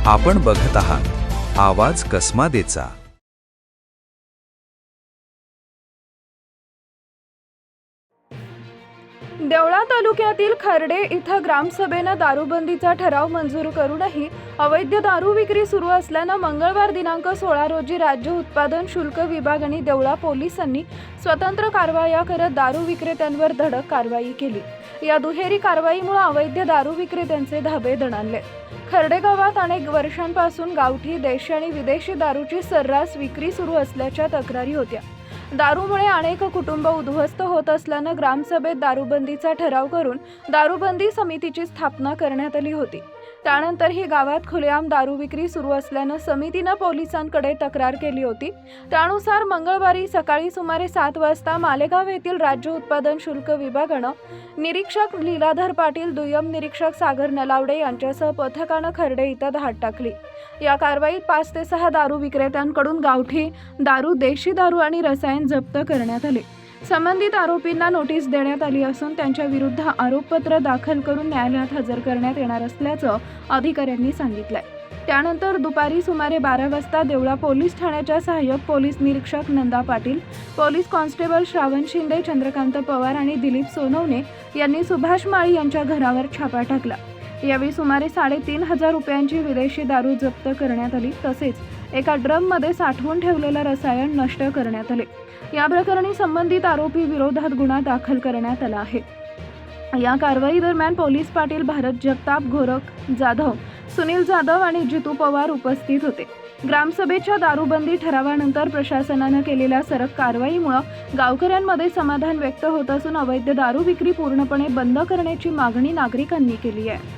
आपण बघत आहात आवाज कसमादेचा। देवळा तालुक्यातील खर्डे इथं ग्रामसभेनं दारूबंदीचा ठराव मंजूर करूनही अवैध दारू विक्री सुरू असल्यानं मंगळवार दिनांक 16 रोजी राज्य उत्पादन शुल्क विभाग आणि देवळा पोलिसांनी स्वतंत्र कारवाया करत दारू विक्रेत्यांवर धडक कारवाई केली। या दुहेरी कारवाईमुळे अवैध दारू विक्रेत्यांचे धाबे दणाणले। खर्डे गावात अनेक वर्षांपासून गावठी देशी आणि विदेशी दारूची सर्रास विक्री सुरू असल्याच्या तक्रारी होत्या। दारूमुळे अनेक कुटुंब उद्ध्वस्त होत असल्यानं ग्रामसभेत दारूबंदीचा ठराव करून दारूबंदी समितीची स्थापना करण्यात आली होती। त्यानंतर ही गावात खुलेआम दारू विक्री सुरू असल्यानं समितीनं पोलिसांकडे तक्रार केली होती। त्यानुसार मंगळवारी सकाळी सुमारे 7 वाजता मालेगाव येथील राज्य उत्पादन शुल्क विभागानं निरीक्षक लीलाधर पाटील, दुय्यम निरीक्षक सागर नलावडे यांच्यासह पथकानं खर्डे इथं धाड टाकली। या कारवाईत 5 ते 6 दारू विक्रेत्यांकडून गावठी दारू, देशी दारू आणि रसायन जप्त करण्यात आले। संबंधित आरोपींना नोटीस देण्यात आली असून त्यांच्या विरुद्ध आरोपपत्र दाखल करून न्यायालयात हजर करण्यात येणार असल्याचं अधिकाऱ्यांनी सांगितलंय। त्यानंतर दुपारी सुमारे 12 वाजता देवळा पोलीस ठाण्याच्या सहाय्यक पोलीस निरीक्षक नंदा पाटील, पोलीस कॉन्स्टेबल श्रावण शिंदे, चंद्रकांत पवार आणि दिलीप सोनवणे यांनी सुभाष माळी यांच्या घरावर छापा टाकला। यावेळी सुमारे 3,500 रुपयांची विदेशी दारू जप्त करण्यात आली, तसेच एका ड्रममध्ये साठवून ठेवलेलं रसायन नष्ट करण्यात आले। या प्रकरणी संबंधित आरोपी विरोधात गुन्हा दाखल करण्यात आला आहे। या कारवाई दरम्यान पोलीस पाटील भारत जगताप, गोरख जाधव, सुनील जाधव आणि जितू पवार उपस्थित होते। ग्रामसभेच्या दारूबंदी ठरावानंतर प्रशासनानं केलेल्या सरक कारवाईमुळे गावकऱ्यांमध्ये समाधान व्यक्त होत असून अवैध दारू विक्री पूर्णपणे बंद करण्याची मागणी नागरिकांनी केली आहे।